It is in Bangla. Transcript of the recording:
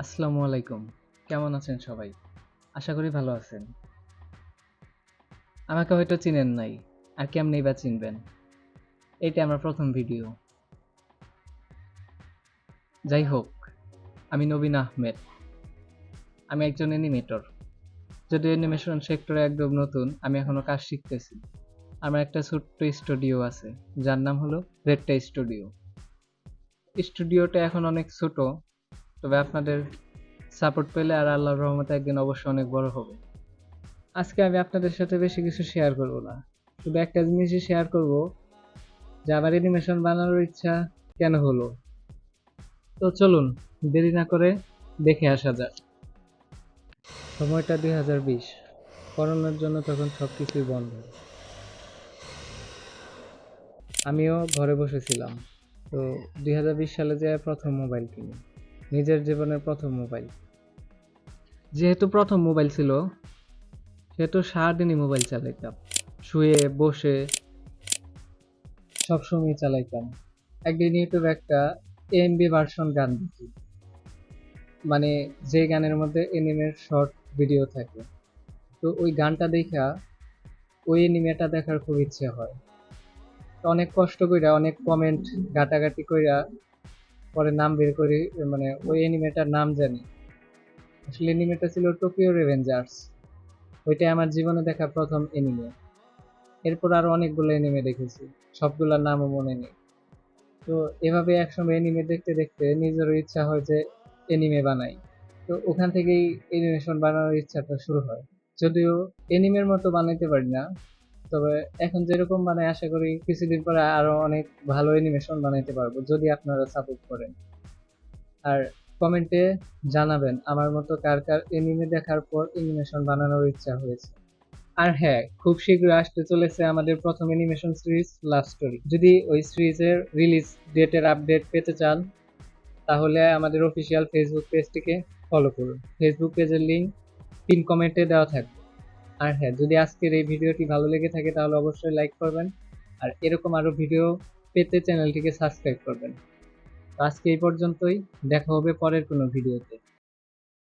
আসসালামু আলাইকুম। কেমন আছেন সবাই? আশা করি ভালো আছেন। আমাকে হয়তো চিনেন নাই। আর কেমনেই বা চিনবেন? এইটা আমার ১ম ভিডিও। যাই হোক, আমি নবীন আহমেদ। আমি একজন অ্যানিমেটর। যদিও অ্যানিমেশন সেক্টরে একদম নতুন, আমি এখনো কাজ শিখতেছি। আমার একটা ছোট্ট স্টুডিও আছে, যার নাম হলো রেডটা স্টুডিও। স্টুডিওটা এখন অনেক ছোট, তবে আপনাদের সাপোর্ট পেলে আর আল্লাহর রহমতে একদিন অবশ্যই অনেক বড় হবে। আজকে আমি আপনাদের সাথে বেশি কিছু শেয়ার করব না। শুধু একটা জিনিসই শেয়ার করব যে আমার অ্যানিমেশন বানানোর ইচ্ছা কেন হলো। তো চলুন দেরি না করে দেখে আসা যাক। সময়টা 2020, করোনার জন্য তখন সবকিছুই বন্ধ। আমিও ঘরে বসেছিলাম। তো 2020 সালে যে প্রথম মোবাইল কিনি, নিজের জীবনের প্রথম মোবাইল। যেহেতু প্রথম মোবাইল ছিল, সেহেতু সারাদিনই মোবাইল চালাইতাম, শুয়ে বসে সবসময় চালাইতাম। একদিন ইউটিউবে একটা এমবি ভার্সন গান দেখি, মানে যে গানের মধ্যে এনিমের শর্ট ভিডিও থাকে। তো ওই গানটা দেখা ওই এনিমেটা দেখার খুব ইচ্ছে হয়। তো অনেক কষ্ট কইরা অনেক কমেন্ট ঘাটাঘাটি কইরা পরে নাম বের করি, মানে ওই এনিমেটার নাম জানি। আসলে এনিমেটা ছিল টোকিও রেভেঞ্জার্স। ওইটাই আমার জীবনে দেখা প্রথম এনিমে। এরপর আরো অনেকগুলো এনিমে দেখেছি, সবগুলোর নামও মনে নেই। তো এভাবে একসময় এনিমে দেখতে দেখতে নিজেরও ইচ্ছা হয় যে এনিমে বানাই। তো ওখান থেকেই অ্যানিমেশন বানানোর ইচ্ছাটা শুরু হয়। যদিও এনিমের মতো বানাইতে পারি না, তবে এখন যেরকম বানাই আশা করি কিছুদিন পরে আরো অনেক ভালো অ্যানিমেশন বানাইতে পারবো যদি আপনারা সাপোর্ট করেন। আর কমেন্টে জানাবেন আমার মতো কার কার এনিমে দেখার পর অ্যানিমেশন বানানোর ইচ্ছা হয়েছে। আর হ্যাঁ, খুব শীঘ্রই আসতে চলেছে আমাদের প্রথম অ্যানিমেশন সিরিজ লাভ স্টোরি। যদি ওই সিরিজের রিলিজ ডেটের আপডেট পেতে চান, তাহলে আমাদের অফিসিয়াল ফেসবুক পেজটিকে ফলো করুন। ফেসবুক পেজের লিঙ্ক পিন কমেন্টে দেওয়া থাকবে। আর হ্যাঁ, যদি আজকের এই ভিডিওটি ভালো লেগে থাকে তাহলে অবশ্যই লাইক করবেন। আর এরকম আরো ভিডিও পেতে চ্যানেলটিকে সাবস্ক্রাইব করবেন। তো আজকে এই পর্যন্তই, দেখা হবে পরের কোনো ভিডিওতে।